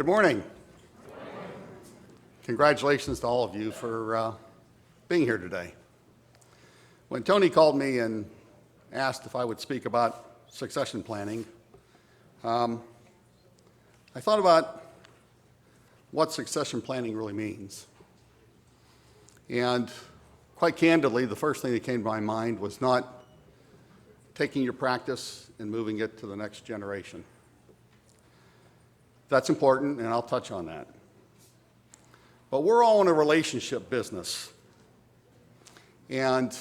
Good morning. Congratulations to all of you for being here today. When Tony called me and asked if I would speak about succession planning, I thought about what succession planning really means. And quite candidly, the first thing that came to my mind was not taking your practice and moving it to the next generation. That's important, and I'll touch on that. But we're all in a relationship business, and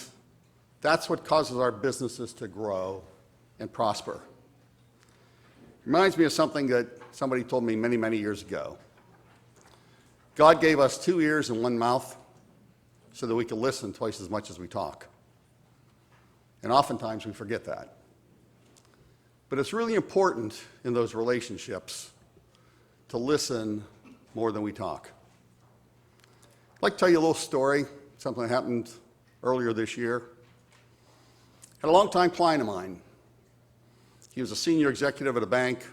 that's what causes our businesses to grow and prosper. Reminds me of something that somebody told me many, many years ago. God gave us 2 ears and 1 mouth so that we could listen twice as much as we talk. And oftentimes we forget that. But it's really important in those relationships to listen more than we talk. I'd like to tell you a little story, something that happened earlier this year. Had a longtime client of mine. He was a senior executive at a bank,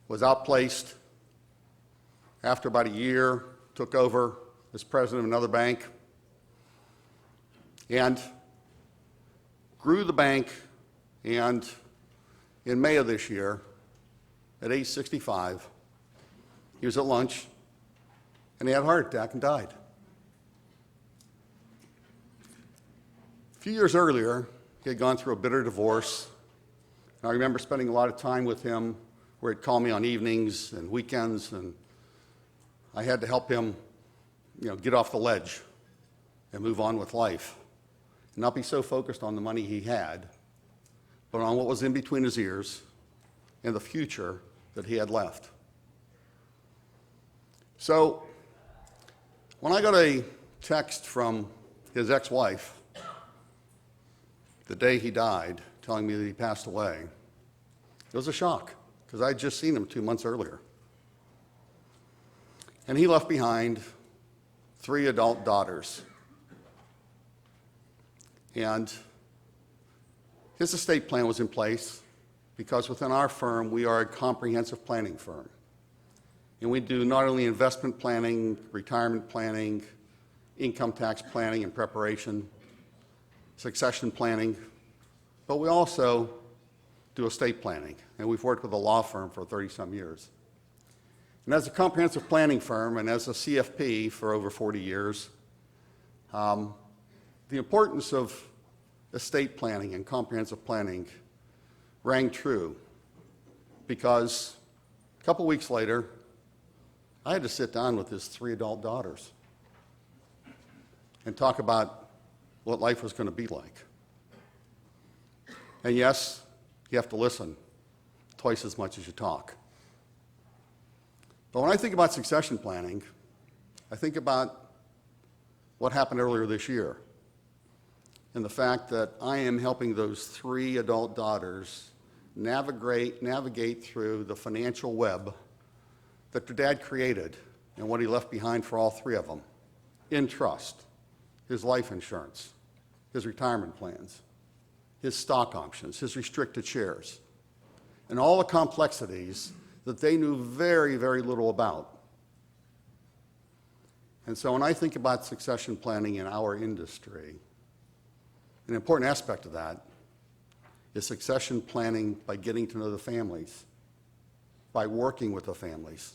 was outplaced. After about a year, took over as president of another bank, and grew the bank, and in May of this year, at age 65, he was at lunch, and he had a heart attack and died. A few years earlier, he had gone through a bitter divorce, and I remember spending a lot of time with him where he'd call me on evenings and weekends, and I had to help him, get off the ledge and move on with life, and not be so focused on the money he had, but on what was in between his ears and the future that he had left. So when I got a text from his ex-wife the day he died, telling me that he passed away, it was a shock, because I'd just seen him 2 months earlier. And he left behind 3 adult daughters. And his estate plan was in place because within our firm, we are a comprehensive planning firm. And we do not only investment planning, retirement planning, income tax planning and preparation, succession planning, but we also do estate planning. And we've worked with a law firm for 30-some years. And as a comprehensive planning firm and as a CFP for over 40 years, the importance of estate planning and comprehensive planning rang true, because a couple weeks later, I had to sit down with his 3 adult daughters and talk about what life was going to be like. And yes, you have to listen twice as much as you talk. But when I think about succession planning, I think about what happened earlier this year and the fact that I am helping those 3 adult daughters navigate through the financial web that their dad created and what he left behind for all 3 of them in trust, his life insurance, his retirement plans, his stock options, his restricted shares, and all the complexities that they knew very, very little about. And so when I think about succession planning in our industry, an important aspect of that is succession planning by getting to know the families, by working with the families.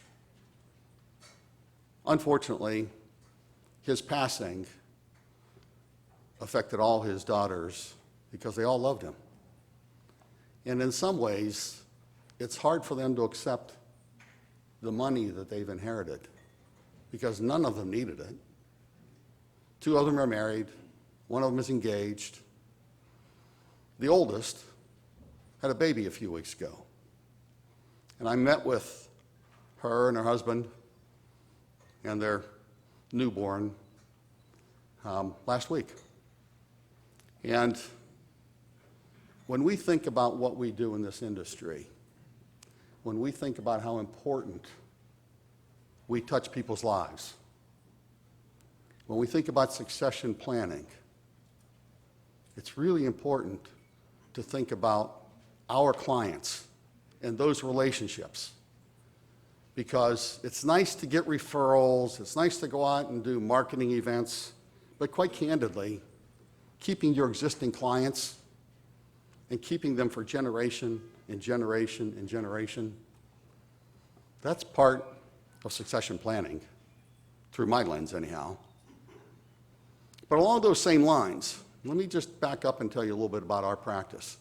Unfortunately, his passing affected all his daughters because they all loved him. And in some ways, it's hard for them to accept the money that they've inherited because none of them needed it. 2 of them are married, 1 of them is engaged. The oldest had a baby a few weeks ago. And I met with her and her husband and their newborn last week. And when we think about what we do in this industry, when we think about how important we touch people's lives, when we think about succession planning, it's really important to think about our clients and those relationships because it's nice to get referrals, it's nice to go out and do marketing events, but quite candidly, keeping your existing clients and keeping them for generation and generation and generation, that's part of succession planning, through my lens anyhow. But along those same lines, let me just back up and tell you a little bit about our practice.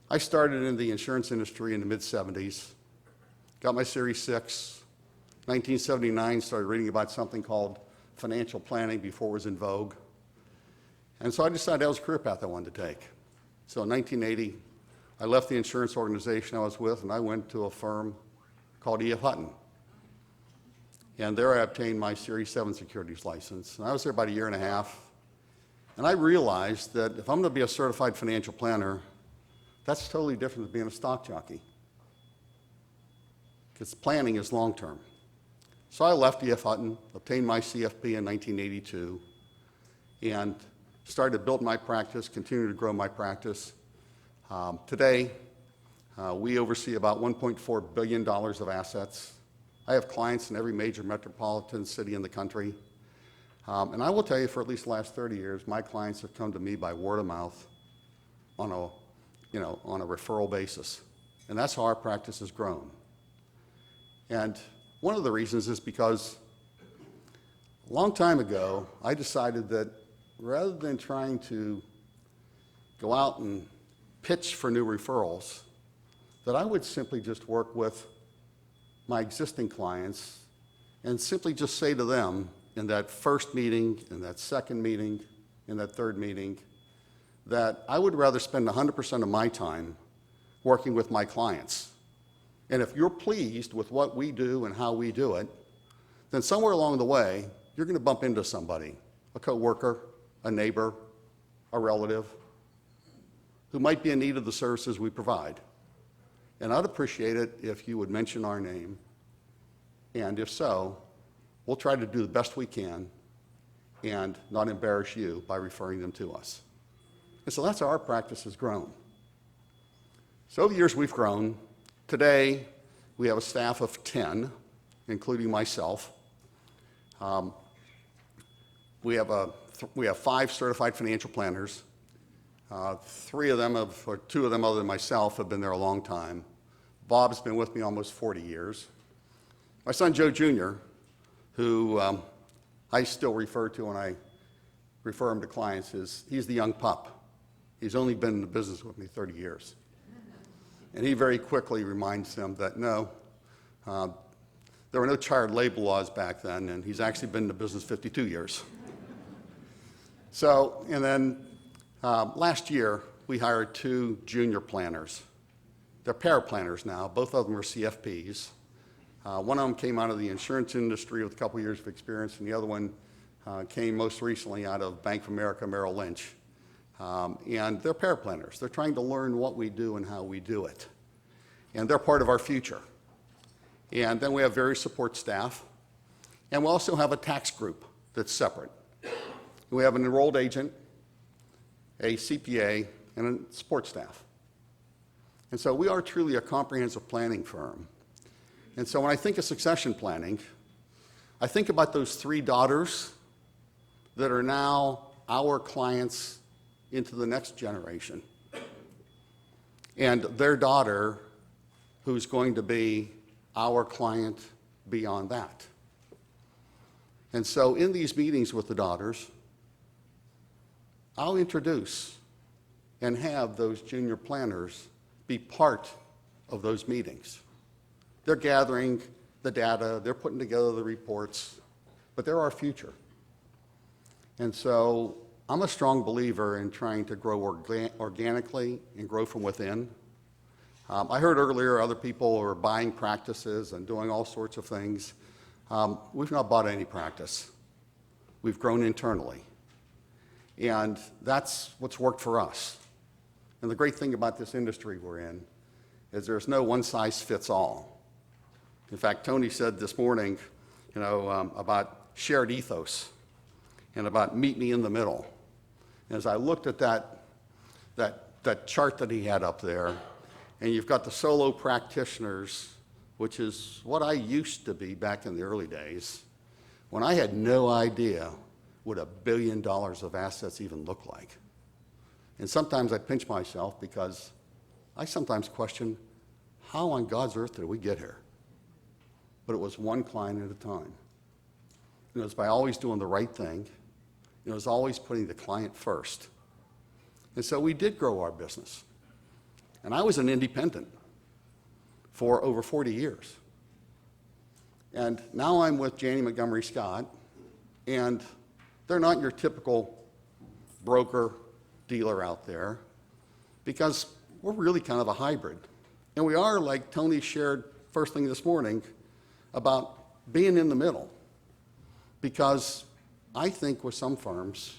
I started in the insurance industry in the mid-'70s, got my Series 6, 1979, started reading about something called financial planning before it was in vogue. And so I decided that was a career path I wanted to take. So in 1980, I left the insurance organization I was with, and I went to a firm called E.F. Hutton. And there I obtained my Series 7 securities license. And I was there about a year and a half. And I realized that if I'm going to be a certified financial planner, that's totally different than being a stock jockey, because planning is long-term. So I left E.F. Hutton, obtained my CFP in 1982, and started to build my practice, continue to grow my practice. Today, we oversee about $1.4 billion of assets. I have clients in every major metropolitan city in the country. And I will tell you, for at least the last 30 years, my clients have come to me by word of mouth on a referral basis. And that's how our practice has grown. And one of the reasons is because a long time ago, I decided that rather than trying to go out and pitch for new referrals, that I would simply just work with my existing clients and simply just say to them in that first meeting, in that second meeting, in that third meeting, that I would rather spend 100% of my time working with my clients. And if you're pleased with what we do and how we do it, then somewhere along the way, you're going to bump into somebody, a coworker, a neighbor, a relative, who might be in need of the services we provide. And I'd appreciate it if you would mention our name. And if so, we'll try to do the best we can and not embarrass you by referring them to us. And so that's how our practice has grown. So over the years we've grown. Today, we have a staff of 10, including myself. We have 5 certified financial planners. 2 of them other than myself have been there a long time. Bob's been with me almost 40 years. My son Joe Jr., who I still refer to when I refer him to clients, he's the young pup. He's only been in the business with me 30 years. And he very quickly reminds them that no, there were no child labor laws back then, and he's actually been in the business 52 years. So, and then last year, we hired 2 junior planners. They're paraplanners now. Both of them are CFPs. One of them came out of the insurance industry with a couple years of experience, and the other one came most recently out of Bank of America Merrill Lynch. And they're paraplanners. They're trying to learn what we do and how we do it. And they're part of our future. And then we have various support staff. And we also have a tax group that's separate. We have an enrolled agent, a CPA, and a support staff. And so we are truly a comprehensive planning firm. And so when I think of succession planning, I think about those 3 daughters that are now our clients into the next generation. And their daughter, who's going to be our client beyond that. And so in these meetings with the daughters, I'll introduce and have those junior planners be part of those meetings. They're gathering the data, they're putting together the reports, but they're our future. And so I'm a strong believer in trying to grow organically and grow from within. I heard earlier other people are buying practices and doing all sorts of things. We've not bought any practice. We've grown internally. And that's what's worked for us. And the great thing about this industry we're in is there's no one-size-fits-all. In fact, Tony said this morning, about shared ethos and about meet me in the middle. And as I looked at that chart that he had up there, and you've got the solo practitioners which is what I used to be back in the early days, when I had no idea what $1 billion of assets even look like. And sometimes I pinch myself because I sometimes question, how on God's earth did we get here? But it was one client at a time. It was by always doing the right thing. It was always putting the client first. And so we did grow our business. And I was an independent for over 40 years. And now I'm with Janney Montgomery Scott, and they're not your typical broker dealer out there, because we're really kind of a hybrid. And we are, like Tony shared first thing this morning, about being in the middle. Because I think with some firms,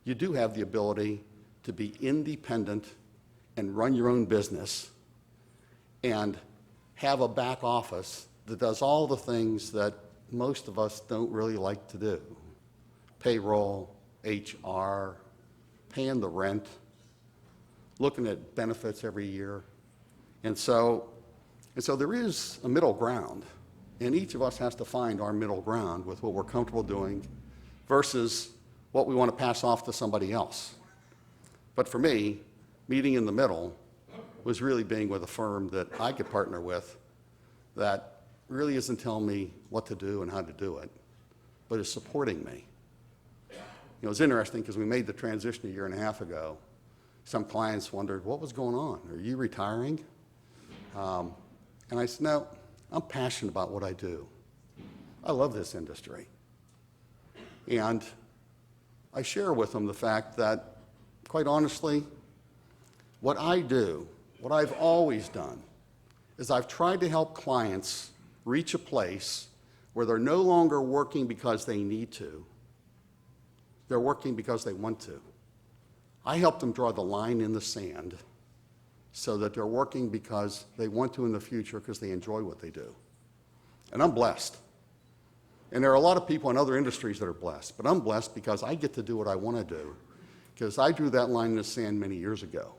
you do have the ability to be independent and run your own business and have a back office that does all the things that most of us don't really like to do. Payroll, HR, paying the rent, looking at benefits every year. And so there is a middle ground, and each of us has to find our middle ground with what we're comfortable doing versus what we want to pass off to somebody else. But for me, meeting in the middle was really being with a firm that I could partner with that really isn't telling me what to do and how to do it, but is supporting me. You know, it's interesting because we made the transition a year and a half ago. Some clients wondered, what was going on? Are you retiring? And I said, no, I'm passionate about what I do. I love this industry. And I share with them the fact that, quite honestly, what I do, what I've always done, is I've tried to help clients reach a place where they're no longer working because they need to. They're working because they want to. I help them draw the line in the sand so that they're working because they want to in the future because they enjoy what they do. And I'm blessed. And there are a lot of people in other industries that are blessed, but I'm blessed because I get to do what I want to do, because I drew that line in the sand many years ago.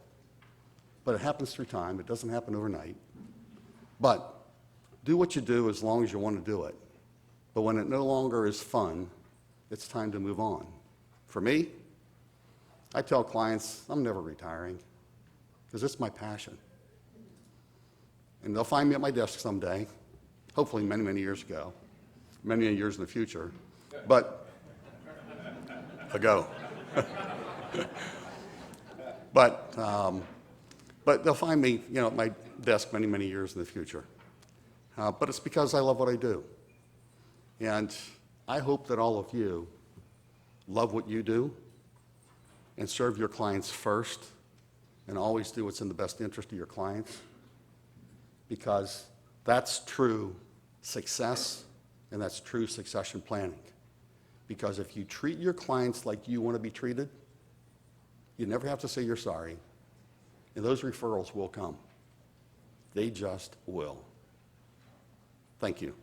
But it happens through time. It doesn't happen overnight. But do what you do as long as you want to do it. But when it no longer is fun, it's time to move on. For me, I tell clients I'm never retiring because it's my passion. And they'll find me at my desk someday, hopefully many, many years ago, many, many years in the future, but ago. But they'll find me, at my desk many, many years in the future. But it's because I love what I do. And I hope that all of you love what you do and serve your clients first and always do what's in the best interest of your clients, because that's true success and that's true succession planning. Because if you treat your clients like you want to be treated, you never have to say you're sorry, and those referrals will come. They just will. Thank you.